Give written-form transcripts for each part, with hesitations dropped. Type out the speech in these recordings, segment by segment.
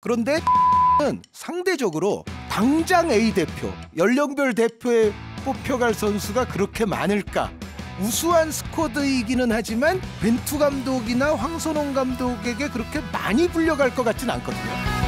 그런데 는 상대적으로 당장 A 대표, 연령별 대표에 뽑혀갈 선수가 그렇게 많을까? 우수한 스쿼드이기는 하지만 벤투 감독이나 황선홍 감독에게 그렇게 많이 불려갈 것 같진 않거든요.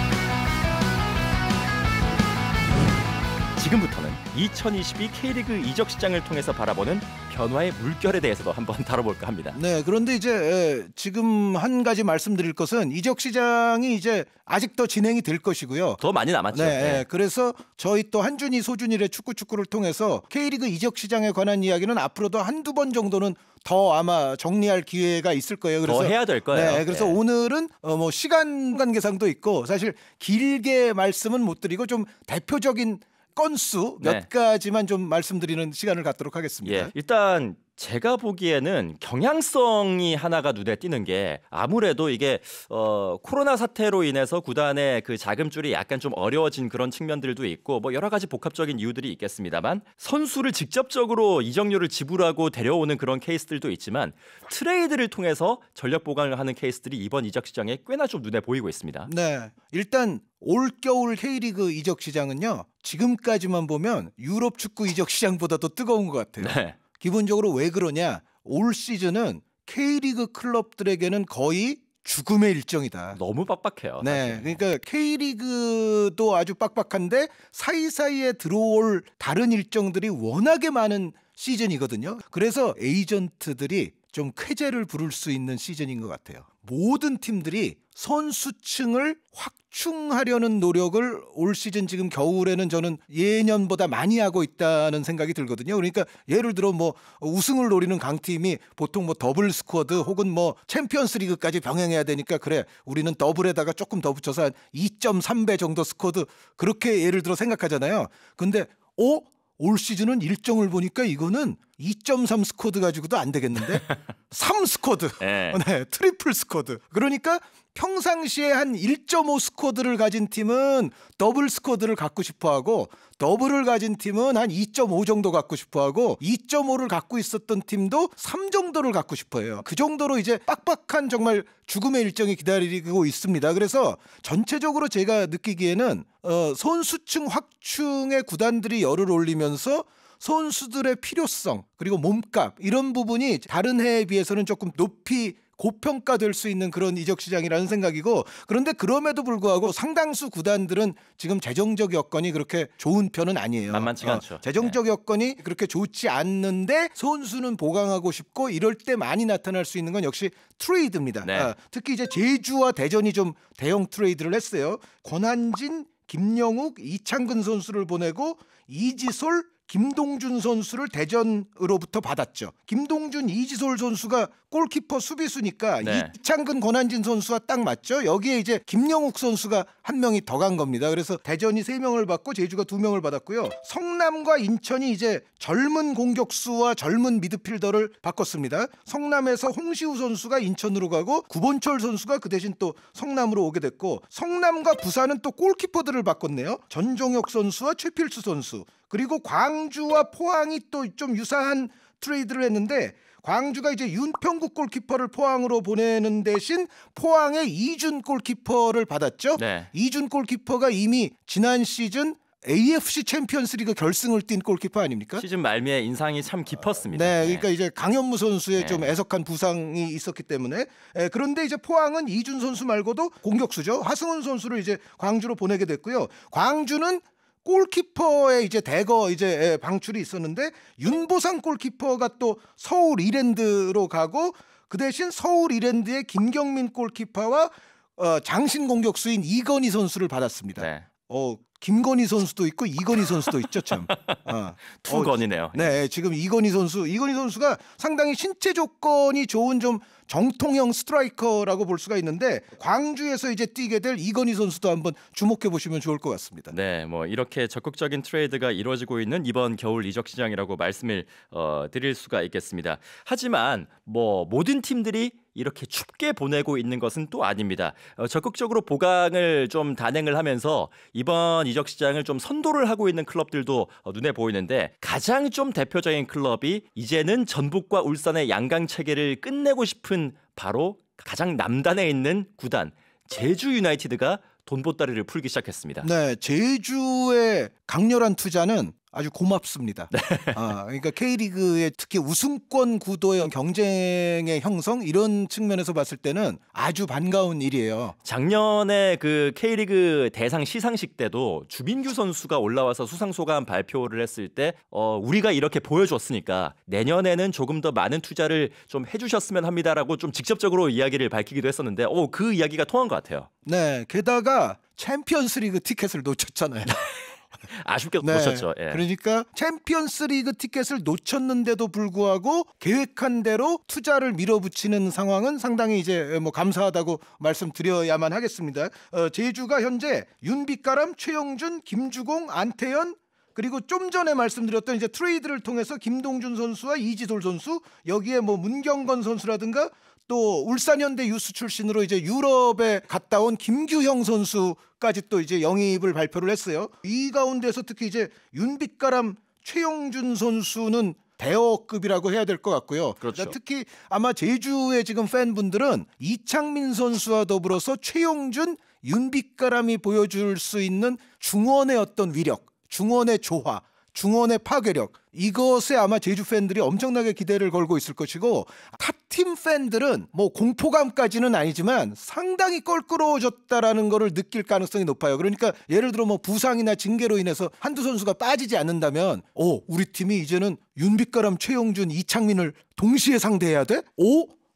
지금부터는 2022 K리그 이적 시장을 통해서 바라보는 변화의 물결에 대해서도 한번 다뤄볼까 합니다. 네, 그런데 이제 지금 한 가지 말씀드릴 것은 이적 시장이 이제 아직 더 진행이 될 것이고요. 더 많이 남았죠. 네, 그래서 저희 또 한준희, 소준일의 축구를 통해서 K리그 이적 시장에 관한 이야기는 앞으로도 한두 번 정도는 더 아마 정리할 기회가 있을 거예요. 그래서 더 해야 될 거예요. 네, 그래서 오늘은 뭐 시간 관계상도 있고 사실 길게 말씀은 못 드리고 좀 대표적인 건수 몇 가지만 좀 말씀드리는 시간을 갖도록 하겠습니다. 예, 일단 제가 보기에는 경향성이 하나가 눈에 띄는 게 아무래도 이게 코로나 사태로 인해서 구단의 그 자금줄이 약간 좀 어려워진 그런 측면들도 있고 뭐 여러 가지 복합적인 이유들이 있겠습니다만 선수를 직접적으로 이적료를 지불하고 데려오는 그런 케이스들도 있지만 트레이드를 통해서 전력 보강을 하는 케이스들이 이번 이적 시장에 꽤나 좀 눈에 보이고 있습니다. 네, 일단 올겨울 K리그 이적 시장은요. 지금까지만 보면 유럽 축구 이적 시장보다도 뜨거운 것 같아요. 네. 기본적으로 왜 그러냐? 올 시즌은 K리그 클럽들에게는 거의 죽음의 일정이다. 너무 빡빡해요. 네, 사실. 그러니까 K리그도 아주 빡빡한데 사이사이에 들어올 다른 일정들이 워낙에 많은 시즌이거든요. 그래서 에이전트들이 좀 쾌재를 부를 수 있는 시즌인 것 같아요. 모든 팀들이 선수층을 확충하려는 노력을 올 시즌 지금 겨울에는 저는 예년보다 많이 하고 있다는 생각이 들거든요. 그러니까 예를 들어 뭐 우승을 노리는 강팀이 보통 뭐 더블 스쿼드 혹은 뭐 챔피언스 리그까지 병행해야 되니까 그래 우리는 더블에다가 조금 더 붙여서 한 2.3배 정도 스쿼드 그렇게 예를 들어 생각하잖아요. 근데 올 시즌은 일정을 보니까 이거는 2.3 스쿼드 가지고도 안 되겠는데 3 스쿼드 네. 네, 트리플 스쿼드. 그러니까 평상시에 한 1.5 스쿼드를 가진 팀은 더블 스쿼드를 갖고 싶어하고 더블을 가진 팀은 한 2.5 정도 갖고 싶어하고 2.5를 갖고 있었던 팀도 3 정도를 갖고 싶어해요. 그 정도로 이제 빡빡한 정말 죽음의 일정이 기다리고 있습니다. 그래서 전체적으로 제가 느끼기에는 선수층 확충에 구단들이 열을 올리면서 선수들의 필요성 그리고 몸값 이런 부분이 다른 해에 비해서는 조금 높이 고평가될 수 있는 그런 이적 시장이라는 생각이고 그런데 그럼에도 불구하고 상당수 구단들은 지금 재정적 여건이 그렇게 좋은 편은 아니에요. 만만치가 않죠. 재정적 여건이 그렇게 좋지 않는데 선수는 보강하고 싶고 이럴 때 많이 나타날 수 있는 건 역시 트레이드입니다. 네. 특히 이제 제주와 대전이 좀 대형 트레이드를 했어요. 권한진, 김영욱, 이창근 선수를 보내고 이지솔, 김동준 선수를 대전으로부터 받았죠. 김동준, 이지솔 선수가 골키퍼 수비수니까 네. 이창근, 권한진 선수와 딱 맞죠. 여기에 이제 김영욱 선수가 한 명이 더 간 겁니다. 그래서 대전이 3명을 받고 제주가 2명을 받았고요. 성남과 인천이 이제 젊은 공격수와 젊은 미드필더를 바꿨습니다. 성남에서 홍시우 선수가 인천으로 가고 구본철 선수가 그 대신 또 성남으로 오게 됐고 성남과 부산은 또 골키퍼들을 바꿨네요. 전종혁 선수와 최필수 선수. 그리고 광주와 포항이 또 좀 유사한 트레이드를 했는데 광주가 이제 윤평국 골키퍼를 포항으로 보내는 대신 포항의 이준 골키퍼를 받았죠. 네. 이준 골키퍼가 이미 지난 시즌 AFC 챔피언스리그 결승을 뛴 골키퍼 아닙니까? 시즌 말미에 인상이 참 깊었습니다. 네, 그러니까 이제 강현무 선수의 네. 좀 애석한 부상이 있었기 때문에 그런데 이제 포항은 이준 선수 말고도 공격수죠. 하승훈 선수를 이제 광주로 보내게 됐고요. 광주는 골키퍼에 이제 대거 이제 방출이 있었는데 윤보상 골키퍼가 또 서울 이랜드로 가고 그 대신 서울 이랜드의 김경민 골키퍼와 장신 공격수인 이건희 선수를 받았습니다. 네. 김건희 선수도 있고 이건희 선수도 있죠, 참. 두 건이네요. 네, 지금 이건희 선수가 상당히 신체 조건이 좋은 좀 정통형 스트라이커라고 볼 수가 있는데 광주에서 이제 뛰게 될 이건희 선수도 한번 주목해 보시면 좋을 것 같습니다. 네, 뭐 이렇게 적극적인 트레이드가 이루어지고 있는 이번 겨울 이적 시장이라고 말씀을 드릴 수가 있겠습니다. 하지만 뭐 모든 팀들이 이렇게 춥게 보내고 있는 것은 또 아닙니다. 적극적으로 보강을 좀 단행을 하면서 이번 이적 시장을 좀 선도를 하고 있는 클럽들도 눈에 보이는데 가장 좀 대표적인 클럽이 이제는 전북과 울산의 양강 체계를 끝내고 싶은 바로 가장 남단에 있는 구단 제주 유나이티드가 돈보따리를 풀기 시작했습니다. 네, 제주의 강렬한 투자는 아주 고맙습니다. 그러니까 K리그의 특히 우승권 구도의 경쟁의 형성 이런 측면에서 봤을 때는 아주 반가운 일이에요. 작년에 그 K리그 대상 시상식 때도 주민규 선수가 올라와서 수상 소감 발표를 했을 때 우리가 이렇게 보여줬으니까 내년에는 조금 더 많은 투자를 좀 해주셨으면 합니다라고 좀 직접적으로 이야기를 밝히기도 했었는데 그 이야기가 통한 것 같아요. 네, 게다가 챔피언스리그 티켓을 놓쳤잖아요. 아쉽게 네, 놓쳤죠. 예. 그러니까 챔피언스리그 티켓을 놓쳤는데도 불구하고 계획한 대로 투자를 밀어붙이는 상황은 상당히 이제 뭐 감사하다고 말씀드려야만 하겠습니다. 제주가 현재 윤빛가람, 최영준, 김주공, 안태현 그리고 좀 전에 말씀드렸던 이제 트레이드를 통해서 김동준 선수와 이지돌 선수 여기에 뭐 문경건 선수라든가 또 울산현대 유스 출신으로 이제 유럽에 갔다 온 김규형 선수까지 또 이제 영입을 발표를 했어요. 이 가운데서 특히 이제 윤빛가람, 최영준 선수는 대어급이라고 해야 될 것 같고요. 그렇죠. 그러니까 특히 아마 제주의 지금 팬분들은 이창민 선수와 더불어서 최영준, 윤빛가람이 보여줄 수 있는 중원의 어떤 위력, 중원의 조화, 중원의 파괴력 이것에 아마 제주 팬들이 엄청나게 기대를 걸고 있을 것이고 탑팀 팬들은 뭐 공포감까지는 아니지만 상당히 껄끄러워졌다라는 거를 느낄 가능성이 높아요. 그러니까 예를 들어 뭐 부상이나 징계로 인해서 한두 선수가 빠지지 않는다면 우리 팀이 이제는 윤빛가람, 최영준, 이창민을 동시에 상대해야 돼?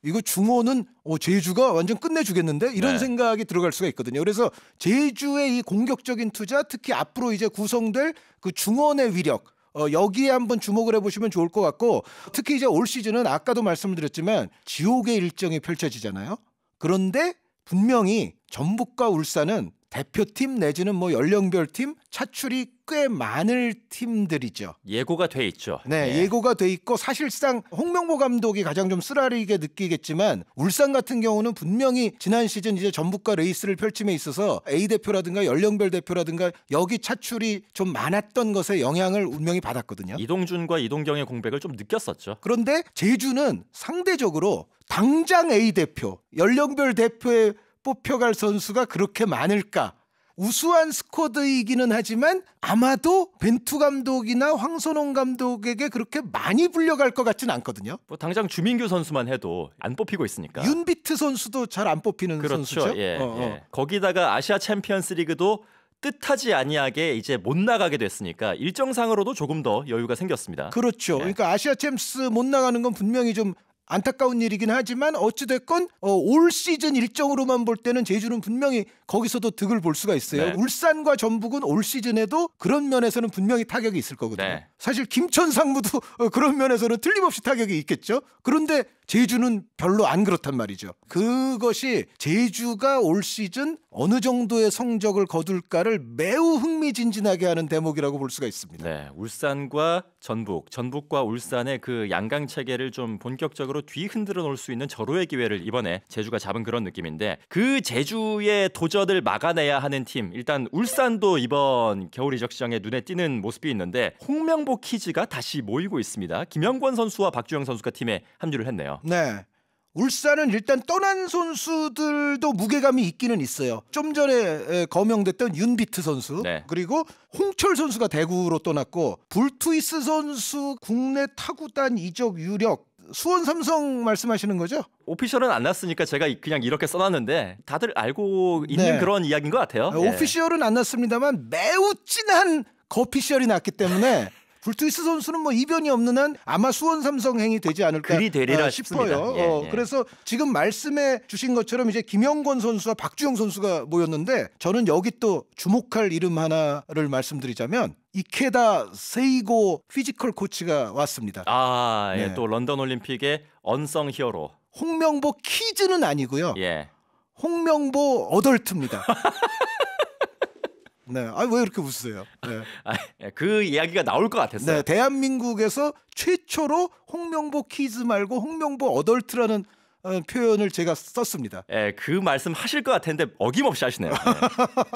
이거 중원은 제주가 완전 끝내주겠는데 이런 생각이 들어갈 수가 있거든요. 그래서 제주의 이 공격적인 투자 특히 앞으로 이제 구성될 그 중원의 위력 여기에 한번 주목을 해보시면 좋을 것 같고 특히 이제 올 시즌은 아까도 말씀드렸지만 지옥의 일정이 펼쳐지잖아요. 그런데 분명히 전북과 울산은 대표팀 내지는 뭐 연령별팀 차출이 꽤 많을 팀들이죠. 예고가 돼 있죠. 네, 예고가 돼 있고 사실상 홍명보 감독이 가장 좀 쓰라리게 느끼겠지만 울산 같은 경우는 분명히 지난 시즌 이제 전북과 레이스를 펼침에 있어서 A 대표라든가 연령별 대표라든가 여기 차출이 좀 많았던 것에 영향을 분명히 받았거든요. 이동준과 이동경의 공백을 좀 느꼈었죠. 그런데 제주는 상대적으로 당장 A 대표, 연령별 대표에 뽑혀갈 선수가 그렇게 많을까? 우수한 스쿼드이기는 하지만 아마도 벤투 감독이나 황선홍 감독에게 그렇게 많이 불려갈 것 같지는 않거든요. 뭐 당장 주민규 선수만 해도 안 뽑히고 있으니까. 윤비트 선수도 잘 안 뽑히는 그렇죠. 선수죠. 예. 거기다가 아시아 챔피언스리그도 뜻하지 아니하게 이제 못 나가게 됐으니까 일정상으로도 조금 더 여유가 생겼습니다. 그렇죠. 그러니까 아시아 챔스 못 나가는 건 분명히 좀 안타까운 일이긴 하지만 어찌됐건 올 시즌 일정으로만 볼 때는 제주는 분명히 거기서도 득을 볼 수가 있어요. 울산과 전북은 올 시즌에도 그런 면에서는 분명히 타격이 있을 거거든요. 사실 김천 상무도 그런 면에서는 틀림없이 타격이 있겠죠. 그런데 제주는 별로 안 그렇단 말이죠. 그것이 제주가 올 시즌 어느 정도의 성적을 거둘까를 매우 흥미진진하게 하는 대목이라고 볼 수가 있습니다. 네, 울산과 전북과 울산의 그 양강 체계를 좀 본격적으로 뒤흔들어 놓을 수 있는 절호의 기회를 이번에 제주가 잡은 그런 느낌인데 그 제주의 도전을 막아내야 하는 팀 일단 울산도 이번 겨울 이적 시장에 눈에 띄는 모습이 있는데 홍명보 키즈가 다시 모이고 있습니다. 김영권 선수와 박주영 선수가 팀에 합류를 했네요. 네. 울산은 일단 떠난 선수들도 무게감이 있기는 있어요. 좀 전에 거명됐던 윤비트 선수 그리고 홍철 선수가 대구로 떠났고 불투이스 선수 국내 타구단 이적 유력 수원 삼성 말씀하시는 거죠? 오피셜은 안 났으니까 제가 그냥 이렇게 써놨는데 다들 알고 있는 그런 이야기인 것 같아요. 오피셜은 안 났습니다만 매우 진한 거피셜이 났기 때문에 불투이스 선수는 뭐 이변이 없는 한 아마 수원 삼성행이 되지 않을까 그리 되리라 싶어요. 그래서 지금 말씀해 주신 것처럼 이제 김영권 선수와 박주영 선수가 모였는데 저는 여기 또 주목할 이름 하나를 말씀드리자면 이케다 세이고 피지컬 코치가 왔습니다. 또 런던 올림픽의 언성 히어로. 홍명보 키즈는 아니고요. 홍명보 어덜트입니다. 네, 왜 이렇게 웃으세요? 그 이야기가 나올 것 같았어요. 네, 대한민국에서 최초로 홍명보 키즈 말고 홍명보 어덜트라는 표현을 제가 썼습니다. 그 말씀 하실 것 같았는데 어김없이 하시네요.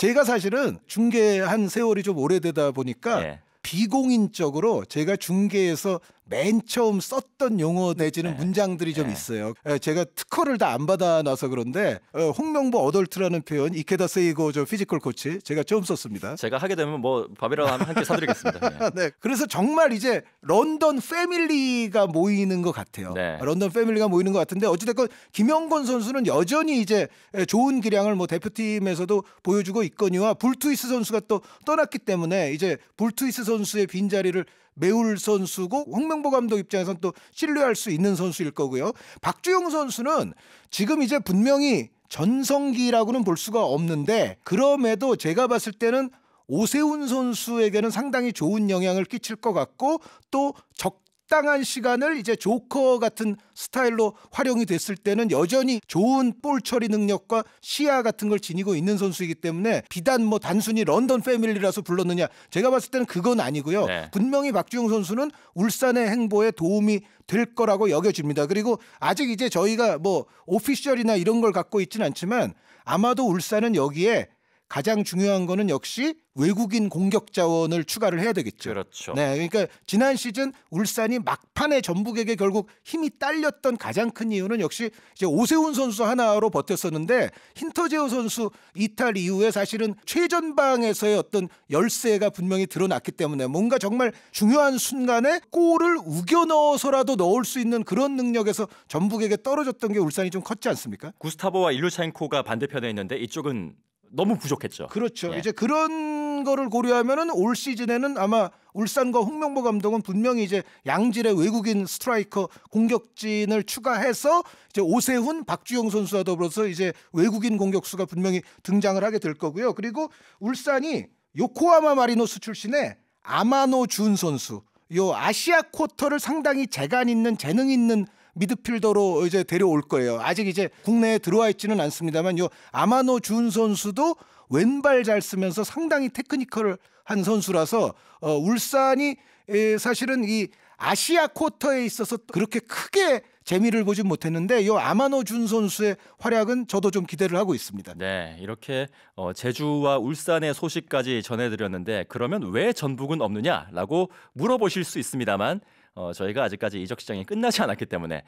제가 사실은 중계한 세월이 좀 오래되다 보니까 비공인적으로 제가 중계에서 맨 처음 썼던 용어 내지는 문장들이 좀 있어요. 제가 특허를 다 안 받아놔서 그런데 홍명보 어덜트라는 표현 이케다 세이고 저 피지컬 코치 제가 처음 썼습니다. 제가 하게 되면 뭐 밥이라도 한 끼 사드리겠습니다. 네. 그래서 정말 이제 런던 패밀리가 모이는 것 같아요. 네. 런던 패밀리가 모이는 것 같은데 어찌됐건 김영권 선수는 여전히 이제 좋은 기량을 뭐 대표팀에서도 보여주고 있거니와 불투이스 선수가 또 떠났기 때문에 이제 불투이스 선수의 빈자리를 메울 선수고 홍명보 감독 입장에서는 또 신뢰할 수 있는 선수일 거고요. 박주영 선수는 지금 이제 분명히 전성기라고는 볼 수가 없는데 그럼에도 제가 봤을 때는 오세훈 선수에게는 상당히 좋은 영향을 끼칠 것 같고 또 적당한 시간을 이제 조커 같은 스타일로 활용이 됐을 때는 여전히 좋은 볼 처리 능력과 시야 같은 걸 지니고 있는 선수이기 때문에 비단 뭐 단순히 런던 패밀리라서 불렀느냐 제가 봤을 때는 그건 아니고요. 네. 분명히 박주영 선수는 울산의 행보에 도움이 될 거라고 여겨집니다. 그리고 아직 이제 저희가 뭐 오피셜이나 이런 걸 갖고 있지는 않지만 아마도 울산은 여기에 가장 중요한 거는 역시 외국인 공격 자원을 추가를 해야 되겠죠. 그렇죠. 네, 그러니까 지난 시즌 울산이 막판에 전북에게 결국 힘이 딸렸던 가장 큰 이유는 역시 이제 오세훈 선수 하나로 버텼었는데 힌터제어 선수 이탈 이후에 사실은 최전방에서의 어떤 열세가 분명히 드러났기 때문에 뭔가 정말 중요한 순간에 골을 우겨 넣어서라도 넣을 수 있는 그런 능력에서 전북에게 떨어졌던 게 울산이 좀 컸지 않습니까? 구스타보와 일루첸코가 반대편에 있는데 이쪽은 너무 부족했죠. 그렇죠. 예. 이제 그런 거를 고려하면은 올 시즌에는 아마 울산과 홍명보 감독은 분명히 이제 양질의 외국인 스트라이커 공격진을 추가해서 이제 오세훈, 박주영 선수와 더불어서 이제 외국인 공격수가 분명히 등장을 하게 될 거고요. 그리고 울산이 요코하마 마리노스 출신의 아마노 준 선수, 요 아시아 쿼터를 상당히 재간 있는 재능 있는 미드필더로 이제 데려올 거예요. 아직 이제 국내에 들어와 있지는 않습니다만 요 아마노 준 선수도 왼발 잘 쓰면서 상당히 테크니컬한 선수라서 울산이 사실은 이 아시아 쿼터에 있어서 그렇게 크게 재미를 보진 못했는데 요 아마노 준 선수의 활약은 저도 좀 기대를 하고 있습니다. 네, 이렇게 제주와 울산의 소식까지 전해드렸는데 그러면 왜 전북은 없느냐라고 물어보실 수 있습니다만 저희가 아직까지 이적 시장이 끝나지 않았기 때문에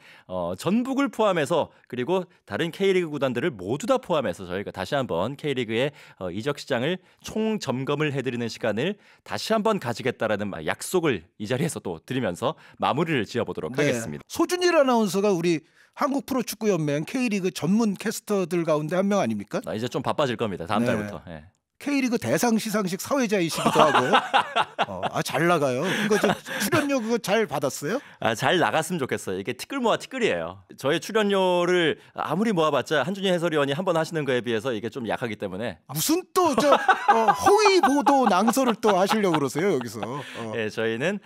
전북을 포함해서 그리고 다른 K리그 구단들을 모두 다 포함해서 저희가 다시 한번 K리그의 이적 시장을 총 점검을 해드리는 시간을 다시 한번 가지겠다라는 약속을 이 자리에서 또 드리면서 마무리를 지어보도록 하겠습니다. 소준일 아나운서가 우리 한국 프로축구연맹 K리그 전문 캐스터들 가운데 한 명 아닙니까? 이제 좀 바빠질 겁니다. 다음 달부터. 네. K리그 대상 시상식 사회자이시기도 하고 잘 나가요. 그거 좀 출연료 그거 잘 받았어요? 잘 나갔으면 좋겠어요. 이게 티끌 모아 티끌이에요. 저의 출연료를 아무리 모아봤자 한준희 해설위원이 한 번 하시는 거에 비해서 이게 좀 약하기 때문에 무슨 또 저 허위 보도 낭설을 또 하시려고 그러세요 여기서? 네, 저희는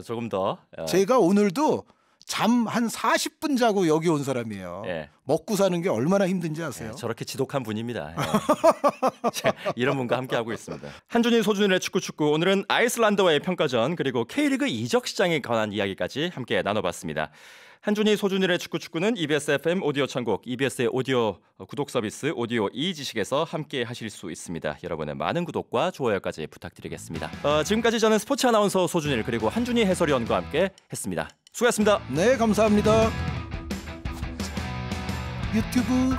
조금 더 제가 오늘도 잠 한 40분 자고 여기 온 사람이에요. 예. 먹고 사는 게 얼마나 힘든지 아세요? 저렇게 지독한 분입니다. 이런 분과 함께하고 있습니다. 한준희 소준일의 축구 오늘은 아이슬란드와의 평가전 그리고 K리그 이적 시장에 관한 이야기까지 함께 나눠봤습니다. 한준희 소준일의 축구는 EBS FM 오디오 천국, EBS의 오디오 구독 서비스 오디오 이지식에서 함께 하실 수 있습니다. 여러분의 많은 구독과 좋아요까지 부탁드리겠습니다. 지금까지 저는 스포츠 아나운서 소준일 그리고 한준희 해설위원과 함께 했습니다. 수고하셨습니다. 네, 감사합니다. 유튜브